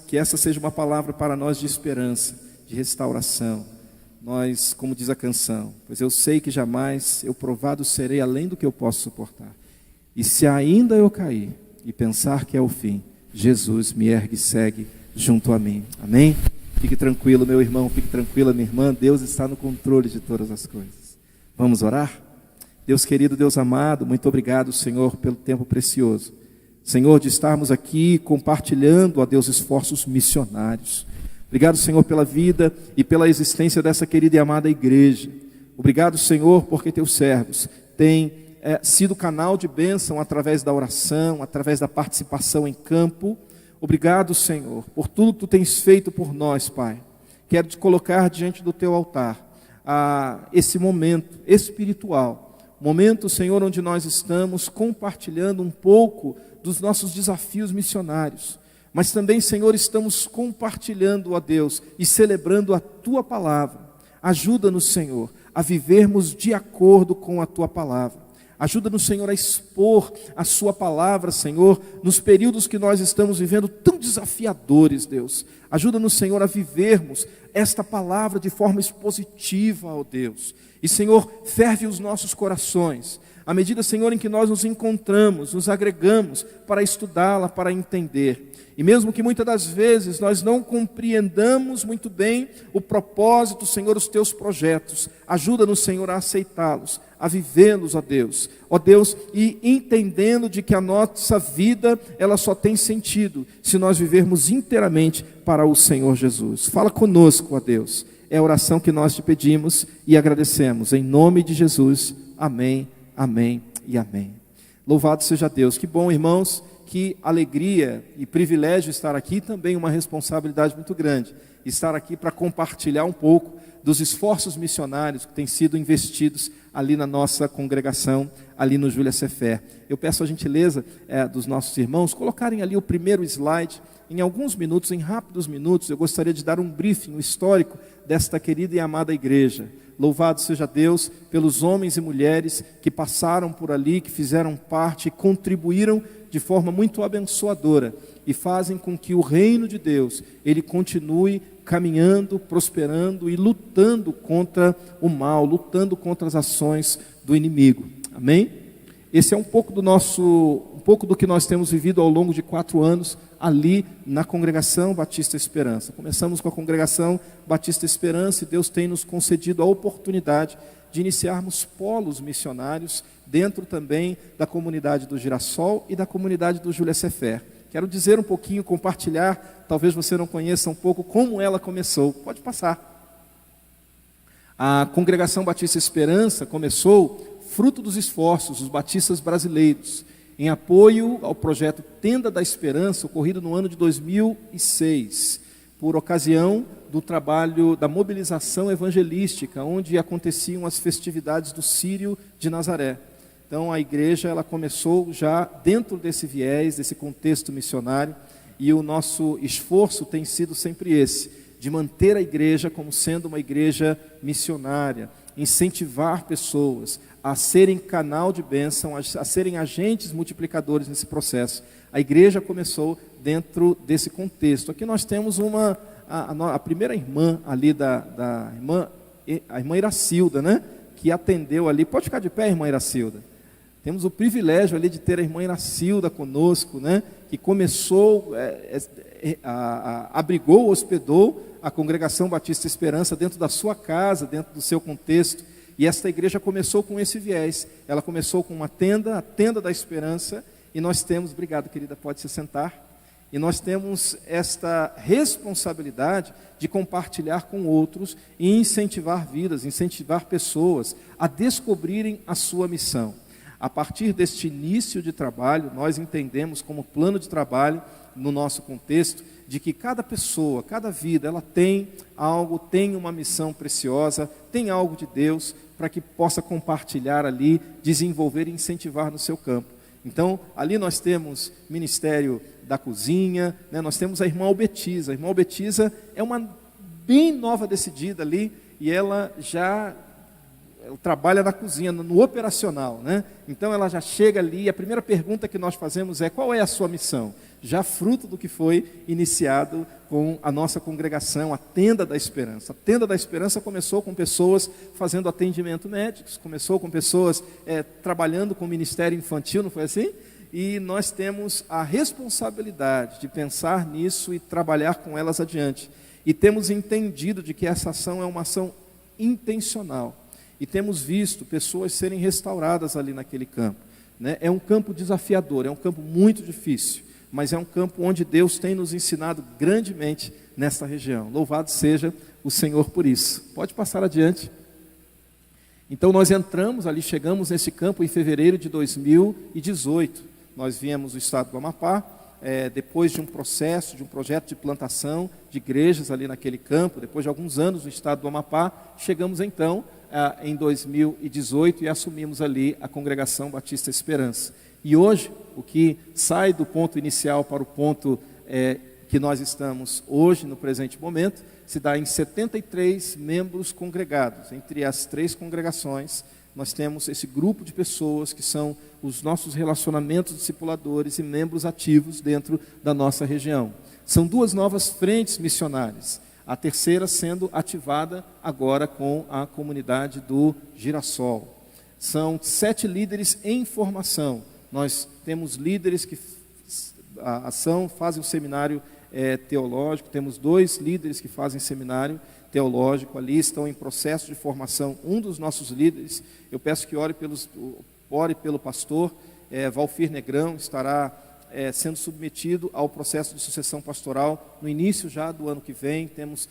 que essa seja uma palavra para nós de esperança, de restauração. Nós, como diz a canção, pois eu sei que jamais eu provado serei além do que eu posso suportar. E se ainda eu cair e pensar que é o fim, Jesus me ergue e segue junto a mim. Amém? Fique tranquilo, meu irmão, fique tranquila, minha irmã. Deus está no controle de todas as coisas. Vamos orar? Deus querido, Deus amado, muito obrigado, Senhor, pelo tempo precioso. Senhor, de estarmos aqui compartilhando, ó Deus, esforços missionários. Obrigado, Senhor, pela vida e pela existência dessa querida e amada igreja. Obrigado, Senhor, porque teus servos têm sido canal de bênção através da oração, através da participação em campo. Obrigado, Senhor, por tudo que tu tens feito por nós, Pai. Quero te colocar diante do teu altar esse momento espiritual, momento, Senhor, onde nós estamos compartilhando um pouco dos nossos desafios missionários, mas também, Senhor, estamos compartilhando, ó Deus, e celebrando a tua palavra. Ajuda-nos, Senhor, a vivermos de acordo com a tua palavra. Ajuda-nos, Senhor, a expor a sua palavra, Senhor, nos períodos que nós estamos vivendo tão desafiadores, Deus. Ajuda-nos, Senhor, a vivermos esta palavra de forma expositiva, ó Deus. E, Senhor, ferve os nossos corações, à medida, Senhor, em que nós nos encontramos, nos agregamos para estudá-la, para entender. E mesmo que muitas das vezes nós não compreendamos muito bem o propósito, Senhor, os teus projetos, ajuda-nos, Senhor, a aceitá-los, a vivê-los, ó Deus. Ó Deus, e entendendo de que a nossa vida, ela só tem sentido se nós vivermos inteiramente para o Senhor Jesus. Fala conosco, ó Deus. É a oração que nós te pedimos e agradecemos. Em nome de Jesus. Amém, amém e amém. Louvado seja Deus. Que bom, irmãos. Que alegria e privilégio estar aqui, também uma responsabilidade muito grande, estar aqui para compartilhar um pouco dos esforços missionários que têm sido investidos ali na nossa congregação, ali no Júlia Cefé. Eu peço a gentileza dos nossos irmãos colocarem ali o primeiro slide. Em alguns minutos, em rápidos minutos, eu gostaria de dar um briefing, um histórico desta querida e amada igreja. Louvado seja Deus pelos homens e mulheres que passaram por ali, que fizeram parte e contribuíram de forma muito abençoadora e fazem com que o reino de Deus, ele continue caminhando, prosperando e lutando contra o mal, lutando contra as ações do inimigo. Amém? Esse é um pouco do que nós temos vivido ao longo de 4 anos ali na Congregação Batista Esperança. Começamos com a Congregação Batista Esperança e Deus tem nos concedido a oportunidade de iniciarmos polos missionários dentro também da comunidade do Girassol e da comunidade do Júlia Cefé. Quero dizer um pouquinho, compartilhar, talvez você não conheça um pouco como ela começou. Pode passar. A Congregação Batista Esperança começou fruto dos esforços dos batistas brasileiros, em apoio ao projeto Tenda da Esperança, ocorrido no ano de 2006, por ocasião do trabalho da mobilização evangelística, onde aconteciam as festividades do Círio de Nazaré. Então a igreja, ela começou já dentro desse viés, desse contexto missionário, e o nosso esforço tem sido sempre esse, de manter a igreja como sendo uma igreja missionária, incentivar pessoas a serem canal de bênção, a serem agentes multiplicadores nesse processo. A igreja começou dentro desse contexto. Aqui nós temos a primeira irmã ali a irmã Iracilda, né? Que atendeu ali. Pode ficar de pé, irmã Iracilda. Temos o privilégio ali de ter a irmã Iracilda conosco, né? Que começou, abrigou, hospedou a Congregação Batista Esperança dentro da sua casa, dentro do seu contexto. E esta igreja começou com esse viés. Ela começou com uma tenda, a Tenda da Esperança, e nós temos, obrigado querida, pode se sentar, e nós temos esta responsabilidade de compartilhar com outros e incentivar vidas, incentivar pessoas a descobrirem a sua missão. A partir deste início de trabalho, nós entendemos como plano de trabalho, no nosso contexto, de que cada pessoa, cada vida, ela tem algo, tem uma missão preciosa, tem algo de Deus, para que possa compartilhar ali, desenvolver e incentivar no seu campo. Então, ali nós temos ministério da cozinha, né? Nós temos a irmã Albetiza. A irmã Albetiza é uma bem nova decidida ali, e ela já trabalha na cozinha, no operacional, né? Então ela já chega ali, e a primeira pergunta que nós fazemos é: qual é a sua missão? Já fruto do que foi iniciado com a nossa congregação, a Tenda da Esperança. A Tenda da Esperança começou com pessoas fazendo atendimento médico, começou com pessoas trabalhando com o ministério infantil, não foi assim? E nós temos a responsabilidade de pensar nisso e trabalhar com elas adiante. E temos entendido de que essa ação é uma ação intencional. E temos visto pessoas serem restauradas ali naquele campo, né? É um campo desafiador, é um campo muito difícil, mas é um campo onde Deus tem nos ensinado grandemente nesta região. Louvado seja o Senhor por isso. Pode passar adiante. Então nós entramos ali, chegamos nesse campo em fevereiro de 2018. Nós viemos do estado do Amapá, depois de um processo, de um projeto de plantação de igrejas ali naquele campo, depois de alguns anos no estado do Amapá, chegamos então em 2018 e assumimos ali a Congregação Batista Esperança. E hoje, o que sai do ponto inicial para o ponto que nós estamos hoje, no presente momento, se dá em 73 membros congregados. Entre as 3 congregações, nós temos esse grupo de pessoas que são os nossos relacionamentos discipuladores e membros ativos dentro da nossa região. São 2 novas frentes missionárias, a terceira sendo ativada agora com a comunidade do Girassol. São 7 líderes em formação. Nós temos líderes que fazem o seminário teológico, temos 2 líderes que fazem seminário teológico ali, estão em processo de formação. Um dos nossos líderes, eu peço que ore pelo pastor Valfir Negrão, estará sendo submetido ao processo de sucessão pastoral no início já do ano que vem. Temos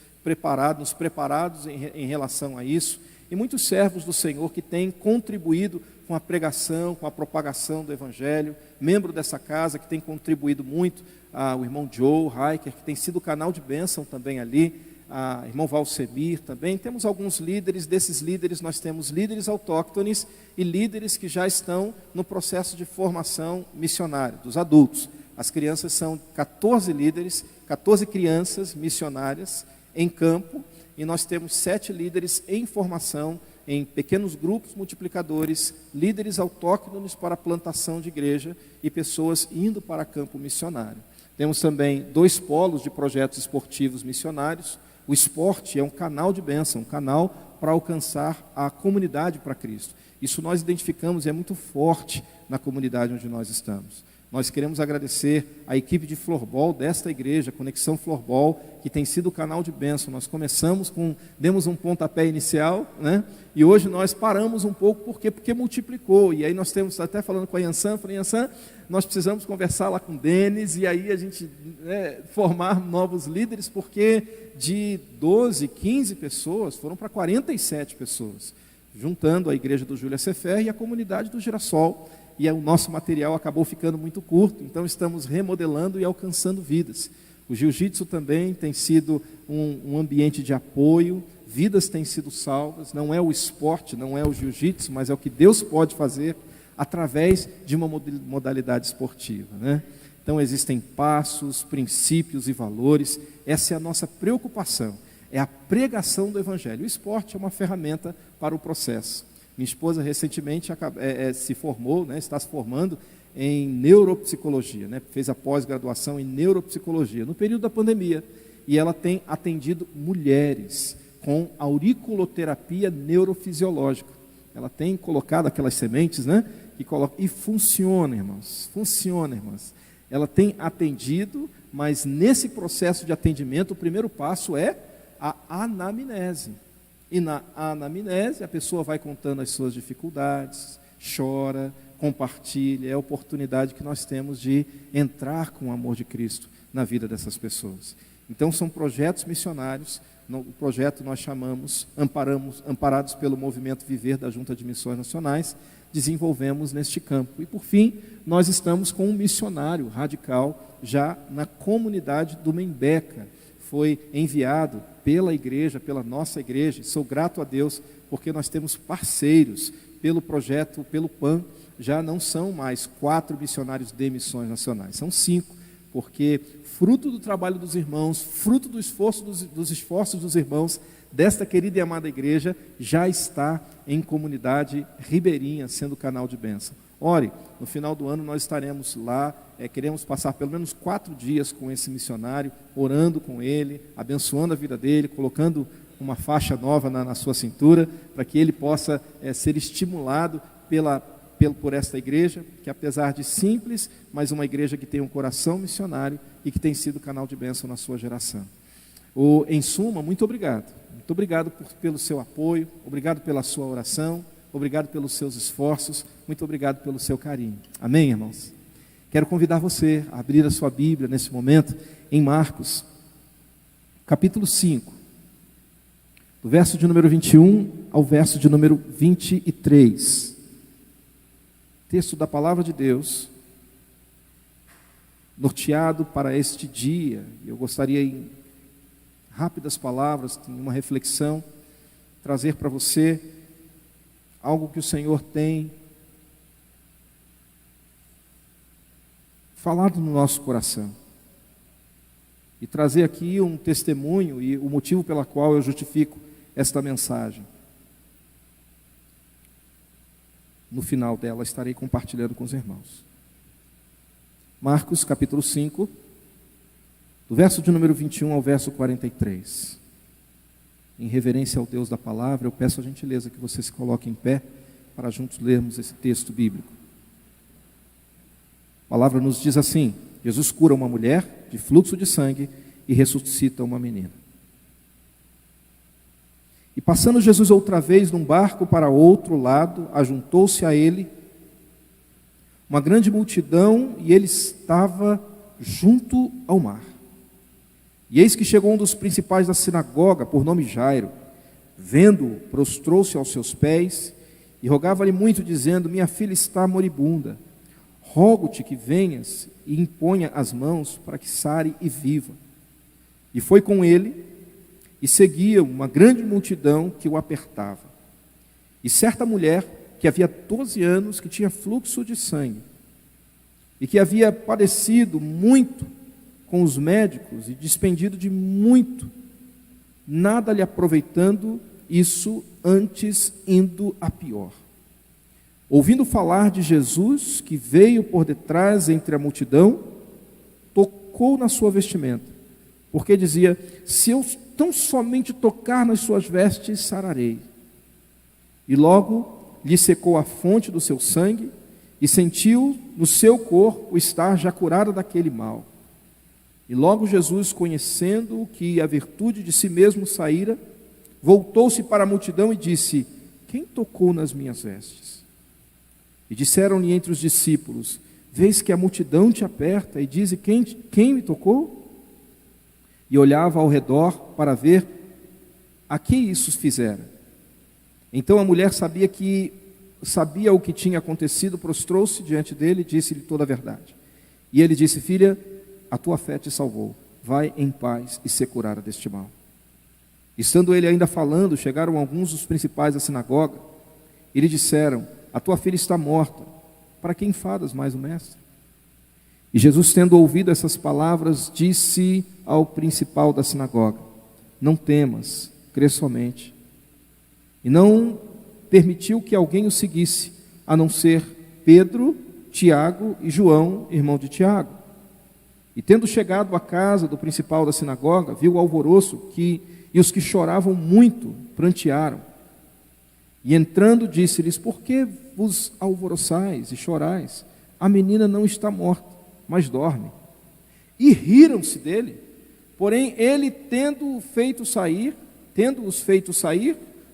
nos preparados em relação a isso, e muitos servos do Senhor que têm contribuído com a pregação, com a propagação do Evangelho, membro dessa casa que tem contribuído muito, o irmão Joe Heiker, que tem sido canal de bênção também ali, irmão Valsemir também. Temos alguns líderes. Desses líderes nós temos líderes autóctones e líderes que já estão no processo de formação missionária, dos adultos. As crianças são 14 líderes, 14 crianças missionárias em campo, e nós temos 7 líderes em formação, em pequenos grupos multiplicadores, líderes autóctones para a plantação de igreja e pessoas indo para campo missionário. Temos também 2 polos de projetos esportivos missionários. O esporte é um canal de bênção, um canal para alcançar a comunidade para Cristo. Isso nós identificamos e é muito forte na comunidade onde nós estamos. Nós queremos agradecer a equipe de floorball desta igreja, Conexão Floorball, que tem sido o canal de bênção. Nós demos um pontapé inicial, né? E hoje nós paramos um pouco, porque multiplicou. E aí nós temos, até falando com a Yansan, falei: Yansan, nós precisamos conversar lá com o Denis, e aí a gente formar novos líderes, porque de 12, 15 pessoas, foram para 47 pessoas, juntando a igreja do Júlia Sefer e a comunidade do Girassol. E o nosso material acabou ficando muito curto, então estamos remodelando e alcançando vidas. O jiu-jitsu também tem sido um ambiente de apoio, vidas têm sido salvas. Não é o esporte, não é o jiu-jitsu, mas é o que Deus pode fazer através de uma modalidade esportiva, né? Então existem passos, princípios e valores. Essa é a nossa preocupação, é a pregação do Evangelho. O esporte é uma ferramenta para o processo. Minha esposa recentemente se formou, né, está se formando em neuropsicologia, né, fez a pós-graduação em neuropsicologia no período da pandemia, e ela tem atendido mulheres com auriculoterapia neurofisiológica. Ela tem colocado aquelas sementes, né, e funciona, irmãos, funciona, irmãs. Ela tem atendido, mas nesse processo de atendimento o primeiro passo é a anamnese. E na anamnese a pessoa vai contando as suas dificuldades, chora, compartilha. É a oportunidade que nós temos de entrar com o amor de Cristo na vida dessas pessoas. Então são projetos missionários. O projeto nós chamamos, amparados pelo movimento Viver da Junta de Missões Nacionais, desenvolvemos neste campo. E por fim, nós estamos com um missionário radical já na comunidade do Membeca. Foi enviado pela igreja, pela nossa igreja. Sou grato a Deus porque nós temos parceiros pelo projeto, pelo PAN. Já não são mais 4 missionários de missões nacionais, são 5, porque fruto do trabalho dos irmãos, fruto do esforço dos esforços dos irmãos, desta querida e amada igreja, já está em comunidade ribeirinha, sendo canal de bênção. Ore, no final do ano nós estaremos lá, queremos passar pelo menos 4 dias com esse missionário, orando com ele, abençoando a vida dele, colocando uma faixa nova na sua cintura, para que ele possa ser estimulado por esta igreja, que apesar de simples, mas uma igreja que tem um coração missionário e que tem sido canal de bênção na sua geração. Em suma, muito obrigado. Muito obrigado pelo seu apoio, obrigado pela sua oração, obrigado pelos seus esforços, muito obrigado pelo seu carinho. Amém, irmãos? Quero convidar você a abrir a sua Bíblia nesse momento em Marcos, capítulo 5, do verso de número 21 ao verso de número 23. Texto da Palavra de Deus, norteado para este dia. Eu gostaria, em rápidas palavras, em uma reflexão, trazer para você algo que o Senhor tem falado no nosso coração. E trazer aqui um testemunho e o motivo pela qual eu justifico esta mensagem. No final dela estarei compartilhando com os irmãos. Marcos capítulo 5, do verso de número 21 ao verso 43. Em reverência ao Deus da palavra, eu peço a gentileza que você se coloque em pé para juntos lermos esse texto bíblico. A palavra nos diz assim: Jesus cura uma mulher de fluxo de sangue e ressuscita uma menina. E passando Jesus outra vez num barco para outro lado, ajuntou-se a ele uma grande multidão, e ele estava junto ao mar. E eis que chegou um dos principais da sinagoga, por nome Jairo. Vendo-o, prostrou-se aos seus pés e rogava-lhe muito, dizendo: minha filha está moribunda. Rogo-te que venhas e imponha as mãos para que sare e viva. E foi com ele, e seguia uma grande multidão que o apertava. E certa mulher, que havia 12 anos, que tinha fluxo de sangue, e que havia padecido muito com os médicos, e despendido de muito, nada lhe aproveitando isso, antes indo a pior. Ouvindo falar de Jesus, que veio por detrás entre a multidão, tocou na sua vestimenta, porque dizia: se eu tão somente tocar nas suas vestes, sararei. E logo lhe secou a fonte do seu sangue, e sentiu no seu corpo estar já curado daquele mal. E logo Jesus, conhecendo que a virtude de si mesmo saíra, voltou-se para a multidão e disse: quem tocou nas minhas vestes? E disseram-lhe entre os discípulos: vês que a multidão te aperta, e diz: quem me tocou? E olhava ao redor para ver a que isso fizera. Então a mulher sabia o que tinha acontecido, prostrou-se diante dele e disse-lhe toda a verdade. E ele disse: filha, a tua fé te salvou, vai em paz e ser curada deste mal. Estando ele ainda falando, chegaram alguns dos principais da sinagoga e lhe disseram: a tua filha está morta, para que enfadas mais o mestre? E Jesus, tendo ouvido essas palavras, disse ao principal da sinagoga: não temas, crê somente. E não permitiu que alguém o seguisse, a não ser Pedro, Tiago e João, irmão de Tiago. E tendo chegado à casa do principal da sinagoga, viu o alvoroço e os que choravam muito prantearam. E entrando, disse-lhes: por que vos alvoroçais e chorais? A menina não está morta, mas dorme. E riram-se dele. Porém, ele, tendo-os feito sair,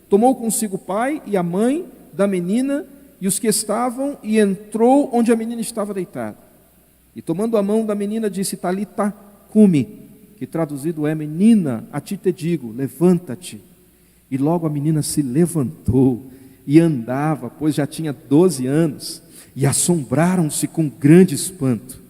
tomou consigo o pai e a mãe da menina e os que estavam, e entrou onde a menina estava deitada. E tomando a mão da menina, disse: Talita cumi, que traduzido é: menina, a ti te digo, levanta-te. E logo a menina se levantou e andava, pois já tinha 12 anos, e assombraram-se com grande espanto.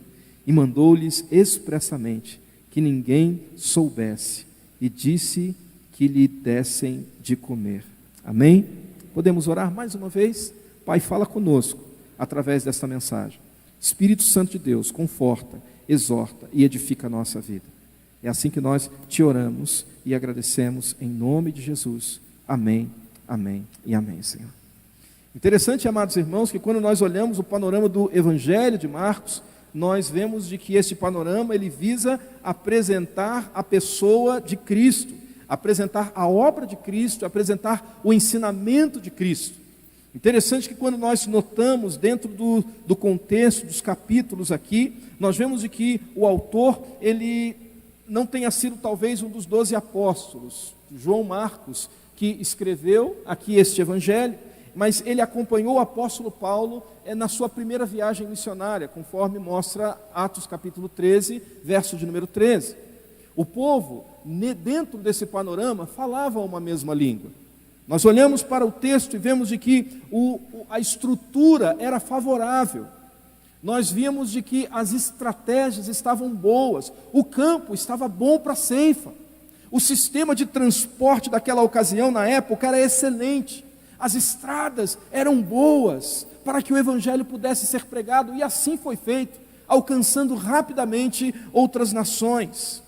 E mandou-lhes expressamente que ninguém soubesse, e disse que lhe dessem de comer. Amém? Podemos orar mais uma vez? Pai, fala conosco através desta mensagem. Espírito Santo de Deus, conforta, exorta e edifica a nossa vida. É assim que nós te oramos e agradecemos em nome de Jesus. Amém, amém e amém, Senhor. Interessante, amados irmãos, que quando nós olhamos o panorama do Evangelho de Marcos, nós vemos de que esse panorama ele visa apresentar a pessoa de Cristo, apresentar a obra de Cristo, apresentar o ensinamento de Cristo. Interessante que quando nós notamos dentro do contexto dos capítulos aqui, nós vemos de que o autor, ele não tenha sido talvez um dos 12 apóstolos, João Marcos, que escreveu aqui este evangelho, mas ele acompanhou o apóstolo Paulo na sua primeira viagem missionária, conforme mostra Atos capítulo 13, verso de número 13. O povo, dentro desse panorama, falava uma mesma língua. Nós olhamos para o texto e vemos de que a estrutura era favorável. Nós vimos de que as estratégias estavam boas, o campo estava bom para a ceifa. O sistema de transporte daquela ocasião, na época, era excelente. As estradas eram boas para que o evangelho pudesse ser pregado, e assim foi feito, alcançando rapidamente outras nações.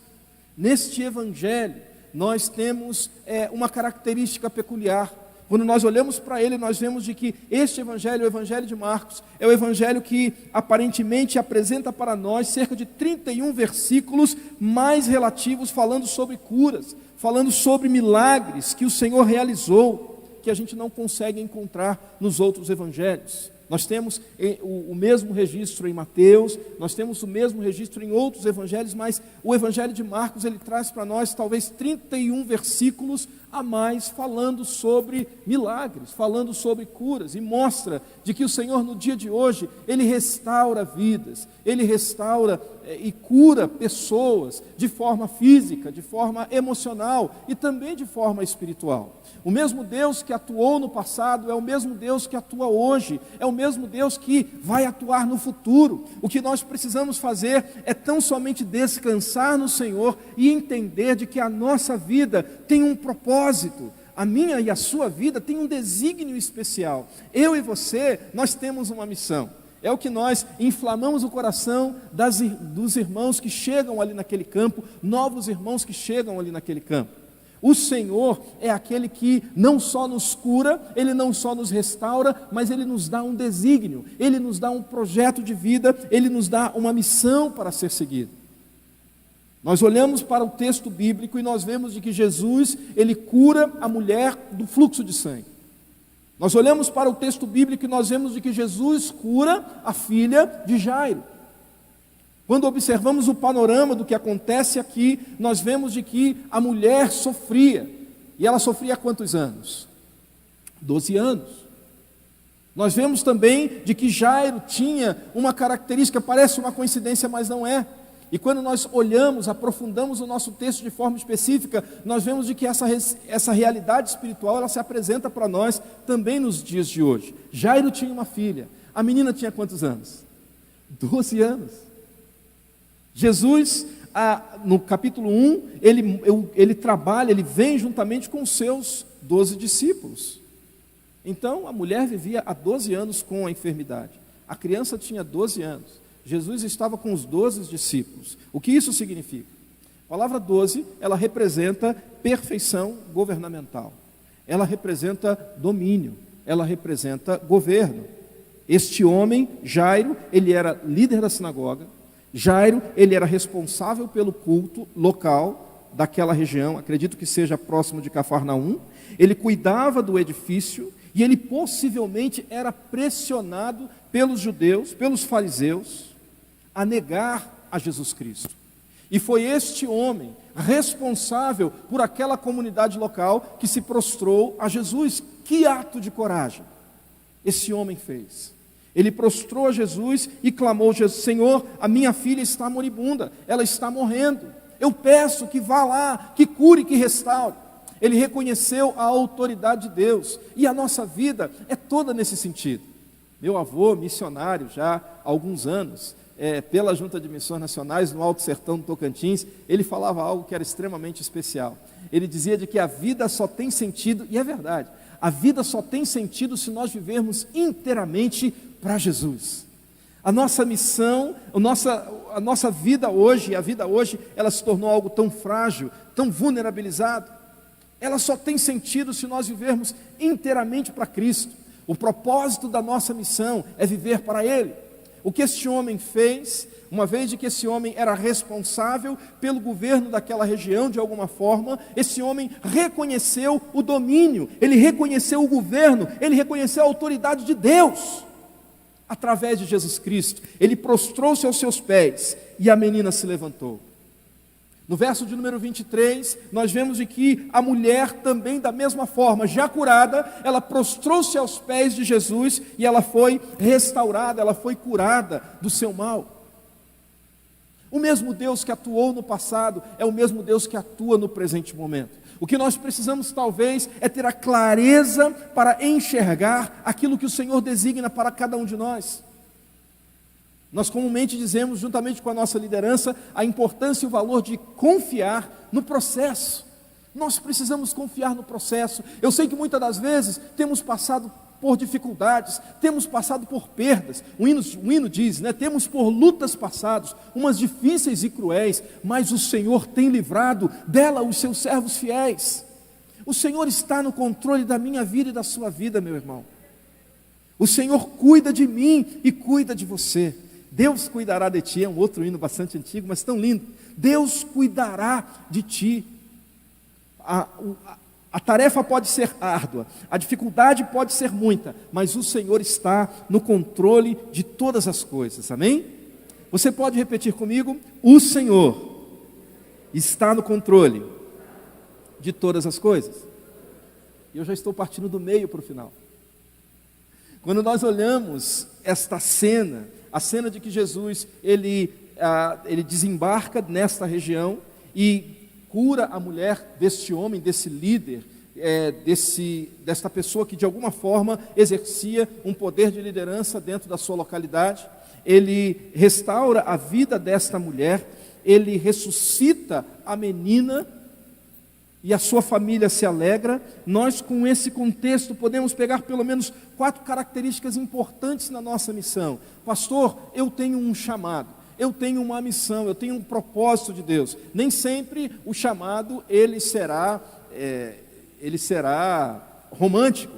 Neste evangelho, nós temos uma característica peculiar. Quando nós olhamos para ele, nós vemos de que este evangelho, o evangelho de Marcos, é o evangelho que aparentemente apresenta para nós cerca de 31 versículos mais relativos, falando sobre curas, falando sobre milagres que o Senhor realizou, que a gente não consegue encontrar nos outros evangelhos. Nós temos o mesmo registro em Mateus, nós temos o mesmo registro em outros evangelhos, mas o evangelho de Marcos, ele traz para nós talvez 31 versículos a mais, falando sobre milagres, falando sobre curas, e mostra de que o Senhor no dia de hoje, ele restaura vidas, ele restaura e cura pessoas de forma física, de forma emocional e também de forma espiritual. O mesmo Deus que atuou no passado é o mesmo Deus que atua hoje, é o mesmo Deus que vai atuar no futuro. O que nós precisamos fazer é tão somente descansar no Senhor e entender de que a nossa vida tem um propósito. A minha e a sua vida tem um desígnio especial. Eu e você, nós temos uma missão. É o que nós inflamamos o coração dos irmãos que chegam ali naquele campo, novos irmãos que chegam ali naquele campo. O Senhor é aquele que não só nos cura, Ele não só nos restaura, mas Ele nos dá um desígnio, Ele nos dá um projeto de vida, Ele nos dá uma missão para ser seguida. Nós olhamos para o texto bíblico e nós vemos de que Jesus, Ele cura a mulher do fluxo de sangue. Nós olhamos para o texto bíblico e nós vemos de que Jesus cura a filha de Jairo. Quando observamos o panorama do que acontece aqui, nós vemos de que a mulher sofria. E ela sofria há quantos anos? 12 anos. Nós vemos também de que Jairo tinha uma característica, parece uma coincidência, mas não é. E quando nós olhamos, aprofundamos o nosso texto de forma específica, nós vemos de que essa realidade espiritual, ela se apresenta para nós também nos dias de hoje. Jairo tinha uma filha. A menina tinha quantos anos? 12 anos. Jesus, no capítulo 1, ele trabalha, ele vem juntamente com os seus 12 discípulos. Então, a mulher vivia há 12 anos com a enfermidade. A criança tinha 12 anos. Jesus estava com os 12 discípulos. O que isso significa? A palavra 12, ela representa perfeição governamental. Ela representa domínio. Ela representa governo. Este homem, Jairo, ele era líder da sinagoga. Jairo, ele era responsável pelo culto local daquela região, acredito que seja próximo de Cafarnaum. Ele cuidava do edifício e ele possivelmente era pressionado pelos judeus, pelos fariseus, a negar a Jesus Cristo. E foi este homem responsável por aquela comunidade local que se prostrou a Jesus. Que ato de coragem esse homem fez! Ele prostrou a Jesus e clamou: Senhor, a minha filha está moribunda, ela está morrendo. Eu peço que vá lá, que cure, que restaure. Ele reconheceu a autoridade de Deus. E a nossa vida é toda nesse sentido. Meu avô, missionário já há alguns anos, pela Junta de Missões Nacionais, no Alto Sertão do Tocantins, ele falava algo que era extremamente especial. Ele dizia de que a vida só tem sentido, e é verdade, a vida só tem sentido se nós vivermos inteiramente para Jesus. A nossa missão, a nossa vida hoje, ela se tornou algo tão frágil, tão vulnerabilizado. Ela só tem sentido se nós vivermos inteiramente para Cristo. O propósito da nossa missão é viver para Ele. O que este homem fez, uma vez de que esse homem era responsável pelo governo daquela região de alguma forma, esse homem reconheceu o domínio, ele reconheceu o governo, ele reconheceu a autoridade de Deus. Através de Jesus Cristo, ele prostrou-se aos seus pés e a menina se levantou. No verso de número 23, nós vemos de que a mulher também da mesma forma, já curada, ela prostrou-se aos pés de Jesus e ela foi restaurada, ela foi curada do seu mal. O mesmo Deus que atuou no passado é o mesmo Deus que atua no presente momento. O que nós precisamos talvez é ter a clareza para enxergar aquilo que o Senhor designa para cada um de nós. Nós comumente dizemos, juntamente com a nossa liderança, a importância e o valor de confiar no processo. Nós precisamos confiar no processo. Eu sei que muitas das vezes temos passado por dificuldades, temos passado por perdas. O hino diz, temos por lutas passadas, umas difíceis e cruéis, mas o Senhor tem livrado dela os seus servos fiéis. O Senhor está no controle da minha vida e da sua vida, meu irmão. O Senhor cuida de mim e cuida de você. Deus cuidará de ti, é um outro hino bastante antigo, mas tão lindo. Deus cuidará de ti. A tarefa pode ser árdua, a dificuldade pode ser muita, mas o Senhor está no controle de todas as coisas, amém? Você pode repetir comigo? O Senhor está no controle de todas as coisas. E eu já estou partindo do meio para o final. Quando nós olhamos esta cena, a cena de que Jesus, ele desembarca nesta região e cura a mulher deste homem, desse líder, desta pessoa que de alguma forma exercia um poder de liderança dentro da sua localidade. Ele restaura a vida desta mulher, ele ressuscita a menina e a sua família se alegra. Nós, com esse contexto, podemos pegar pelo menos 4 características importantes na nossa missão. Pastor, eu tenho um chamado, eu tenho uma missão, eu tenho um propósito de Deus. Nem sempre o chamado ele será romântico,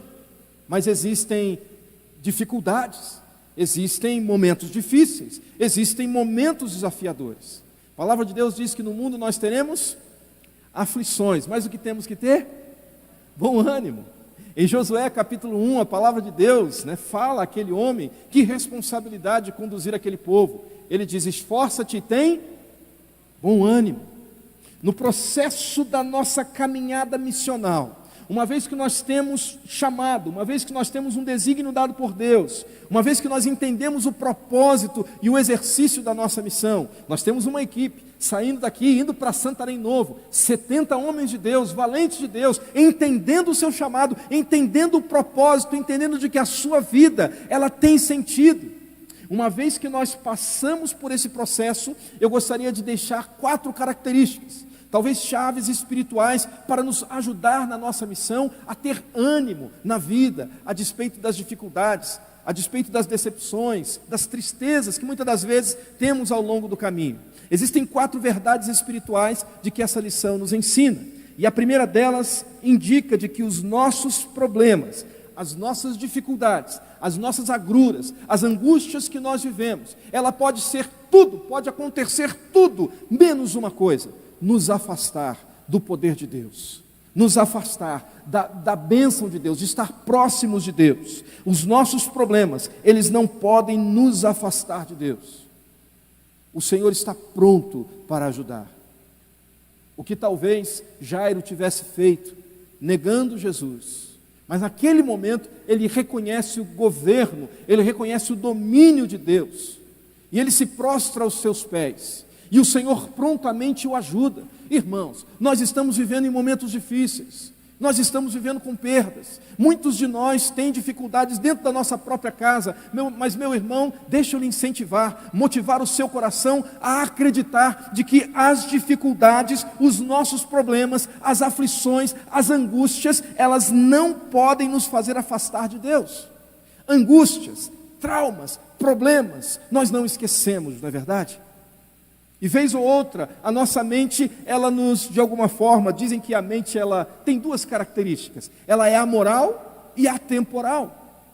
mas existem dificuldades, existem momentos difíceis, existem momentos desafiadores. A palavra de Deus diz que no mundo nós teremos aflições, mas o que temos que ter? Bom ânimo. Em Josué capítulo 1, a palavra de Deus fala àquele homem que responsabilidade de conduzir aquele povo. Ele diz: esforça-te e tem bom ânimo. No processo da nossa caminhada missional, uma vez que nós temos chamado, uma vez que nós temos um desígnio dado por Deus, uma vez que nós entendemos o propósito e o exercício da nossa missão, nós temos uma equipe saindo daqui, indo para Santarém Novo, 70 homens de Deus, valentes de Deus, entendendo o seu chamado, entendendo o propósito, entendendo de que a sua vida, ela tem sentido. Uma vez que nós passamos por esse processo, eu gostaria de deixar 4 características, talvez chaves espirituais, para nos ajudar na nossa missão a ter ânimo na vida, a despeito das dificuldades, a despeito das decepções, das tristezas que muitas das vezes temos ao longo do caminho. Existem 4 verdades espirituais de que essa lição nos ensina, e a primeira delas indica de que os nossos problemas, as nossas dificuldades, as nossas agruras, as angústias que nós vivemos, ela pode ser tudo, pode acontecer tudo, menos uma coisa: nos afastar do poder de Deus, nos afastar da bênção de Deus, de estar próximos de Deus. Os nossos problemas, eles não podem nos afastar de Deus. O Senhor está pronto para ajudar. O que talvez Jairo tivesse feito, negando Jesus, mas naquele momento ele reconhece o governo, ele reconhece o domínio de Deus, e ele se prostra aos seus pés, e o Senhor prontamente o ajuda. Irmãos, nós estamos vivendo em momentos difíceis, nós estamos vivendo com perdas, muitos de nós têm dificuldades dentro da nossa própria casa, mas meu irmão, deixa eu lhe incentivar, motivar o seu coração a acreditar de que as dificuldades, os nossos problemas, as aflições, as angústias, elas não podem nos fazer afastar de Deus. Angústias, traumas, problemas, nós não esquecemos, não é verdade? E vez ou outra, a nossa mente, ela nos, de alguma forma, dizem que a mente, ela tem duas características. Ela é amoral e atemporal.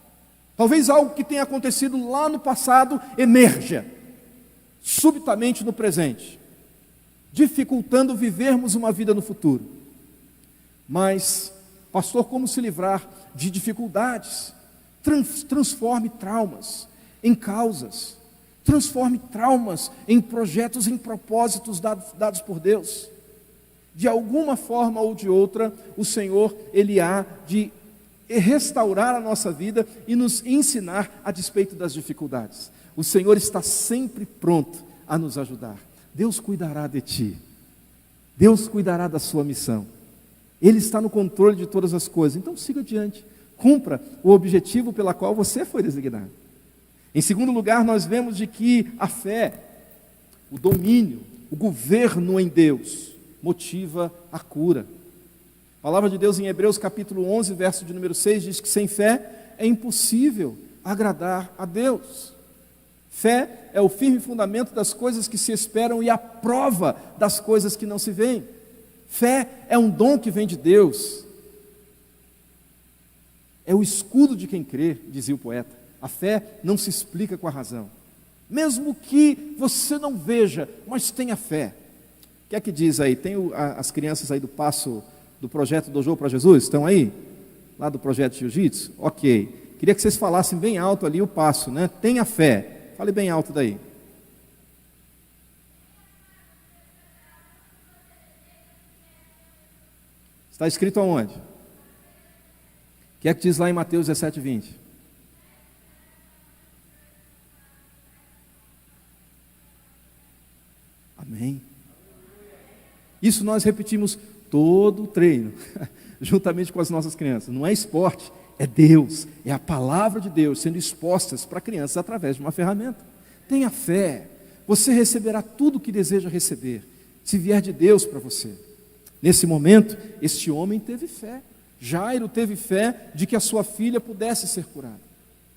Talvez algo que tenha acontecido lá no passado emerja, subitamente no presente, dificultando vivermos uma vida no futuro. Mas, pastor, como se livrar de dificuldades? Transforme traumas em causas. Transforme traumas em projetos, em propósitos dados por Deus. De alguma forma ou de outra, o Senhor, Ele há de restaurar a nossa vida e nos ensinar a despeito das dificuldades. O Senhor está sempre pronto a nos ajudar. Deus cuidará de ti. Deus cuidará da sua missão. Ele está no controle de todas as coisas. Então siga adiante. Cumpra o objetivo pela qual você foi designado. Em segundo lugar, nós vemos de que a fé, o domínio, o governo em Deus, motiva a cura. A palavra de Deus em Hebreus capítulo 11, verso de número 6, diz que sem fé é impossível agradar a Deus. Fé é o firme fundamento das coisas que se esperam e a prova das coisas que não se veem. Fé é um dom que vem de Deus. É o escudo de quem crê, dizia o poeta. A fé não se explica com a razão. Mesmo que você não veja, mas tenha fé. O que é que diz aí? Tem as crianças aí do passo, do projeto Dojo para Jesus? Estão aí? Lá do projeto Jiu-Jitsu? Ok. Queria que vocês falassem bem alto ali o passo, né? Tenha fé. Fale bem alto daí. Está escrito aonde? O que é que diz lá em Mateus 17, 20? Amém? Isso nós repetimos todo o treino, juntamente com as nossas crianças. Não é esporte, é Deus, é a palavra de Deus sendo expostas para crianças através de uma ferramenta. Tenha fé, você receberá tudo o que deseja receber, se vier de Deus para você. Nesse momento, este homem teve fé. Jairo teve fé de que a sua filha pudesse ser curada.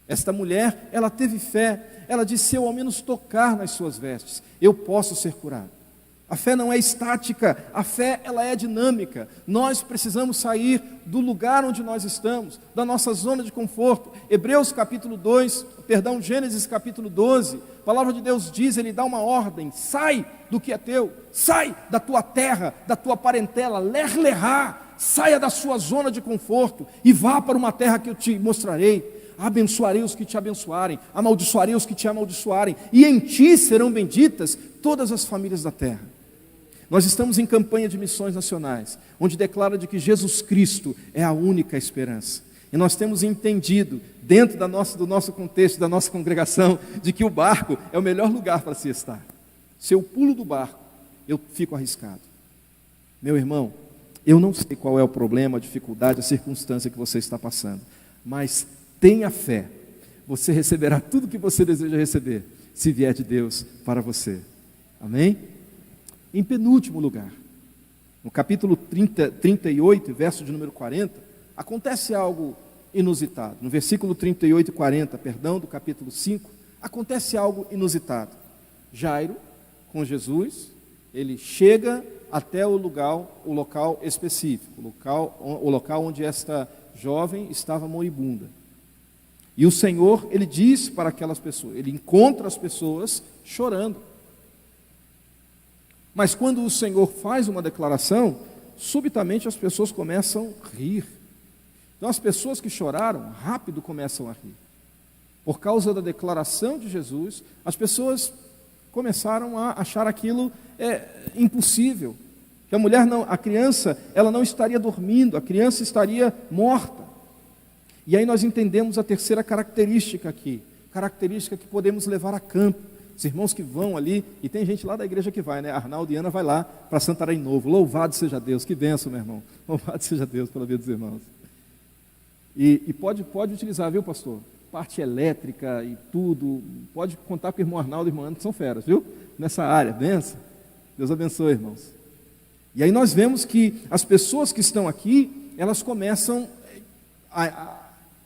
Esta mulher, ela teve fé. Ela disse: se eu ao menos tocar nas suas vestes, eu posso ser curado. A fé não é estática, a fé ela é dinâmica. Nós precisamos sair do lugar onde nós estamos, da nossa zona de conforto. Gênesis capítulo 12, a palavra de Deus diz, Ele dá uma ordem: sai do que é teu, sai da tua terra, da tua parentela, saia da sua zona de conforto e vá para uma terra que eu te mostrarei. Abençoarei os que te abençoarem, amaldiçoarei os que te amaldiçoarem, e em ti serão benditas todas as famílias da terra. Nós estamos em campanha de missões nacionais, onde declara de que Jesus Cristo é a única esperança. E nós temos entendido, dentro do nosso contexto, da nossa congregação, de que o barco é o melhor lugar para se estar. Se eu pulo do barco, eu fico arriscado. Meu irmão, eu não sei qual é o problema, a dificuldade, a circunstância que você está passando, mas tenha fé, você receberá tudo o que você deseja receber, se vier de Deus para você. Amém? Em penúltimo lugar, no capítulo 38, verso de número 40, acontece algo inusitado. No versículo 38 e 40, do capítulo 5, acontece algo inusitado. Jairo, com Jesus, ele chega até o local específico, o local onde esta jovem estava moribunda. E o Senhor, Ele diz para aquelas pessoas, Ele encontra as pessoas chorando. Mas quando o Senhor faz uma declaração, subitamente as pessoas começam a rir. Então as pessoas que choraram, rápido começam a rir. Por causa da declaração de Jesus, as pessoas começaram a achar aquilo impossível. Que a criança, ela não estaria dormindo, a criança estaria morta. E aí nós entendemos a terceira característica aqui, característica que podemos levar a campo. Os irmãos que vão ali, e tem gente lá da igreja que vai, né? Arnaldo e Ana vai lá para Santarém Novo. Louvado seja Deus, que bênção, meu irmão. Louvado seja Deus pela vida dos irmãos. E pode utilizar, viu, pastor? Parte elétrica e tudo, pode contar com o irmão Arnaldo e o irmão Ana, que são feras, viu? Nessa área, bênção. Deus abençoe, irmãos. E aí nós vemos que as pessoas que estão aqui, elas começam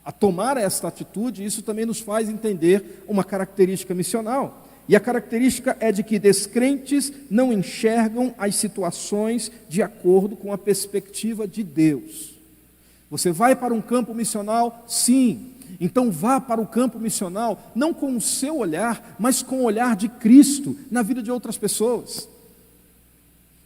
a tomar esta atitude, isso também nos faz entender uma característica missional. E a característica é de que descrentes não enxergam as situações de acordo com a perspectiva de Deus. Você vai para um campo missional? Sim. Então vá para o campo missional, não com o seu olhar, mas com o olhar de Cristo na vida de outras pessoas.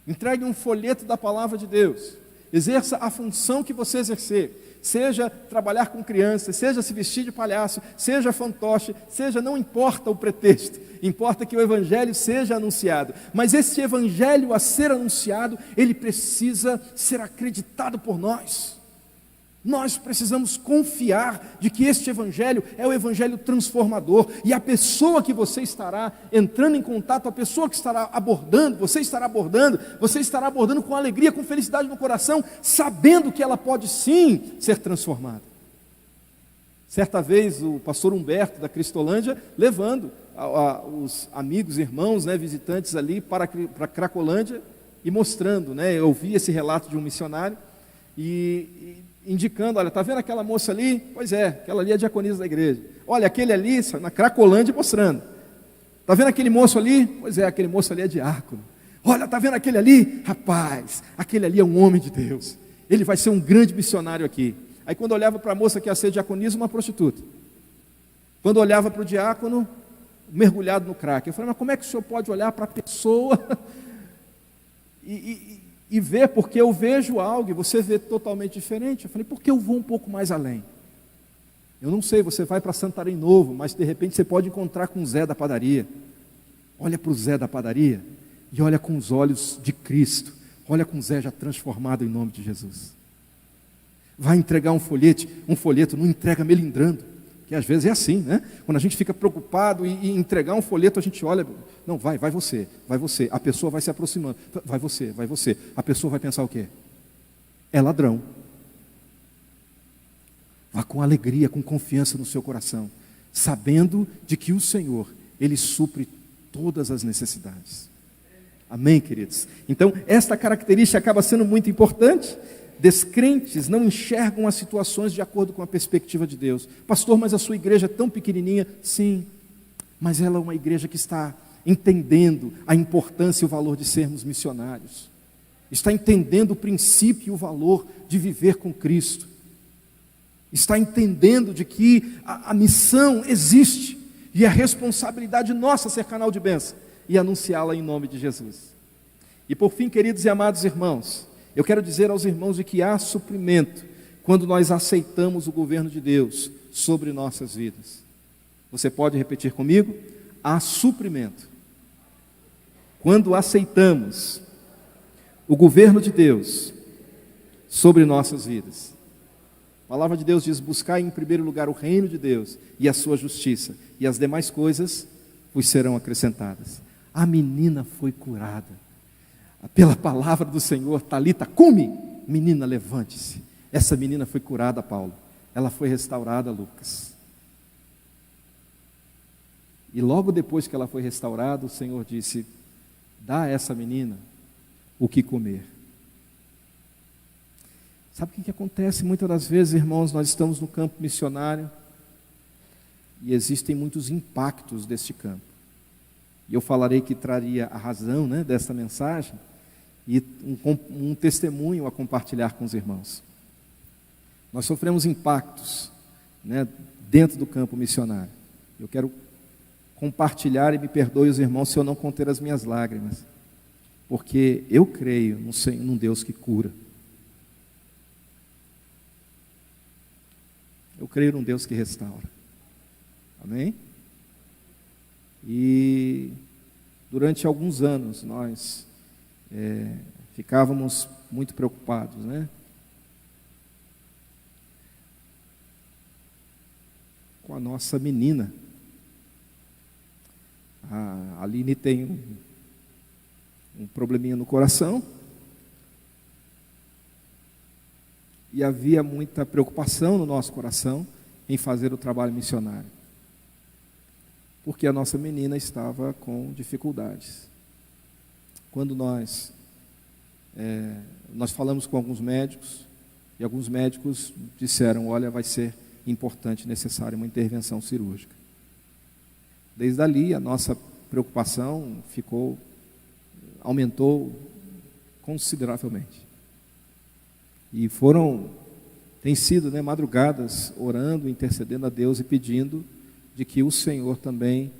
Entregue um folheto da palavra de Deus. Exerça a função que você exercer. Seja trabalhar com crianças, seja se vestir de palhaço, seja fantoche, seja, não importa o pretexto, importa que o evangelho seja anunciado. Mas esse evangelho a ser anunciado, ele precisa ser acreditado por nós. Nós precisamos confiar de que este evangelho é o evangelho transformador, e a pessoa que você estará entrando em contato, a pessoa que estará abordando, você estará abordando com alegria, com felicidade no coração, sabendo que ela pode sim ser transformada. Certa vez o pastor Humberto da Cristolândia, levando os amigos, irmãos, visitantes ali para Cracolândia, e mostrando, eu ouvi esse relato de um missionário, e indicando, olha, está vendo aquela moça ali? Pois é, aquela ali é a diaconisa da igreja. Olha, aquele ali, na Cracolândia, mostrando. Está vendo aquele moço ali? Pois é, aquele moço ali é diácono. Olha, está vendo aquele ali? Rapaz, aquele ali é um homem de Deus. Ele vai ser um grande missionário aqui. Aí quando olhava para a moça que ia ser diaconisa, uma prostituta. Quando olhava para o diácono, mergulhado no crack. Eu falei, mas como é que o senhor pode olhar para a pessoa e ver, porque eu vejo algo e você vê totalmente diferente? Eu falei, porque eu vou um pouco mais além. Eu não sei, você vai para Santarém Novo, mas de repente você pode encontrar com o Zé da padaria. Olha para o Zé da padaria e olha com os olhos de Cristo. Olha com o Zé já transformado em nome de Jesus. Vai entregar um folheto, não entrega melindrando, que às vezes é assim, né? Quando a gente fica preocupado e entregar um folheto, a gente olha, não, vai você, a pessoa vai se aproximando, vai você, a pessoa vai pensar o quê? É ladrão. Vá com alegria, com confiança no seu coração, sabendo de que o Senhor, Ele supre todas as necessidades. Amém, queridos? Então, esta característica acaba sendo muito importante. Descrentes não enxergam as situações de acordo com a perspectiva de Deus. Pastor, mas a sua igreja é tão pequenininha. Sim, mas ela é uma igreja que está entendendo a importância e o valor de sermos missionários. Está entendendo o princípio e o valor de viver com Cristo. Está entendendo de que a missão existe e é responsabilidade nossa ser canal de bênção e anunciá-la em nome de Jesus. E por fim, queridos e amados irmãos, eu quero dizer aos irmãos de que há suprimento quando nós aceitamos o governo de Deus sobre nossas vidas. Você pode repetir comigo? Há suprimento quando aceitamos o governo de Deus sobre nossas vidas. A palavra de Deus diz: buscai em primeiro lugar o reino de Deus e a sua justiça, e as demais coisas vos serão acrescentadas. A menina foi curada pela palavra do Senhor. Talita cumi, menina, levante-se. Essa menina foi curada, Paulo. Ela foi restaurada, Lucas. E logo depois que ela foi restaurada, o Senhor disse: dá a essa menina o que comer. Sabe o que acontece muitas das vezes, irmãos? Nós estamos no campo missionário e existem muitos impactos deste campo. E eu falarei que traria a razão, desta mensagem e um testemunho a compartilhar com os irmãos. Nós sofremos impactos, dentro do campo missionário. Eu quero compartilhar, e me perdoe os irmãos se eu não conter as minhas lágrimas, porque eu creio num Deus que cura. Eu creio num Deus que restaura. Amém? E durante alguns anos nós ficávamos muito preocupados, com a nossa menina. A Aline tem um probleminha no coração, e havia muita preocupação no nosso coração em fazer o trabalho missionário, porque a nossa menina estava com dificuldades. Quando nós falamos com alguns médicos, e alguns médicos disseram: olha, vai ser importante, necessária uma intervenção cirúrgica. Desde ali, a nossa preocupação aumentou consideravelmente. E tem sido, madrugadas orando, intercedendo a Deus e pedindo de que o Senhor também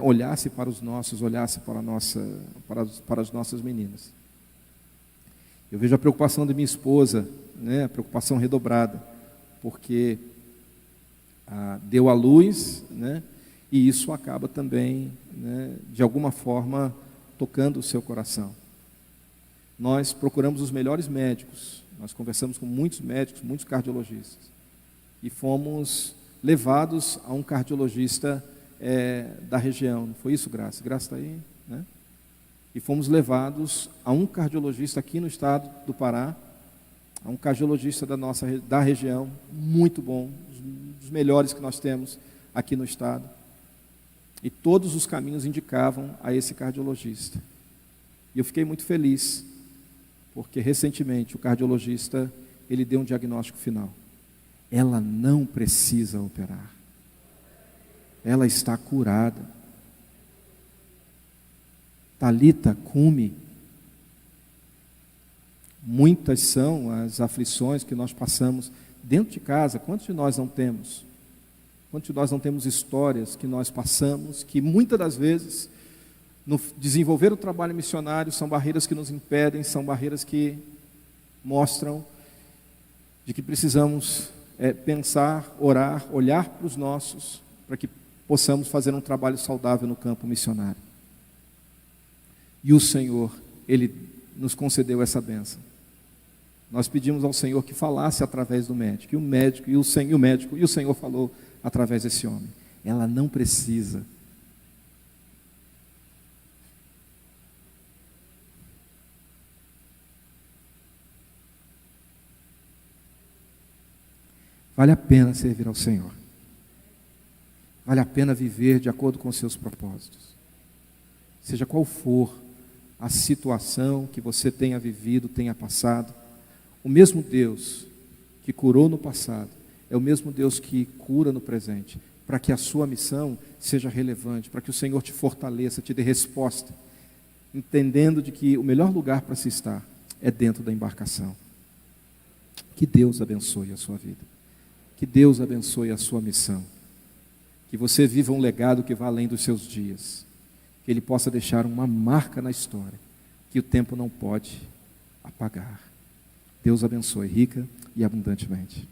olhasse para os nossos, olhasse para as nossas meninas. Eu vejo a preocupação de minha esposa, a preocupação redobrada, porque deu à luz, e isso acaba também, de alguma forma, tocando o seu coração. Nós procuramos os melhores médicos, nós conversamos com muitos médicos, muitos cardiologistas, e fomos levados a um cardiologista da região. Não foi isso, Graça? Graça está aí, né? E fomos levados a um cardiologista aqui no estado do Pará, a um cardiologista da região, muito bom, um dos melhores que nós temos aqui no estado. E todos os caminhos indicavam a esse cardiologista. E eu fiquei muito feliz, porque recentemente o cardiologista, ele deu um diagnóstico final. Ela não precisa operar. Ela está curada. Talita cumi. Muitas são as aflições que nós passamos dentro de casa. Quantos de nós não temos? Quantos de nós não temos histórias que nós passamos, que muitas das vezes, no desenvolver o trabalho missionário, são barreiras que nos impedem, são barreiras que mostram de que precisamos pensar, orar, olhar para os nossos, para que possamos fazer um trabalho saudável no campo missionário. E o Senhor, Ele nos concedeu essa bênção. Nós pedimos ao Senhor que falasse através do médico, e o Senhor falou através desse homem. Ela não precisa. Vale a pena servir ao Senhor. Vale a pena viver de acordo com os seus propósitos. Seja qual for a situação que você tenha vivido, tenha passado, o mesmo Deus que curou no passado é o mesmo Deus que cura no presente, para que a sua missão seja relevante, para que o Senhor te fortaleça, te dê resposta, entendendo de que o melhor lugar para se estar é dentro da embarcação. Que Deus abençoe a sua vida, que Deus abençoe a sua missão, que você viva um legado que vá além dos seus dias, que Ele possa deixar uma marca na história, que o tempo não pode apagar. Deus abençoe rica e abundantemente.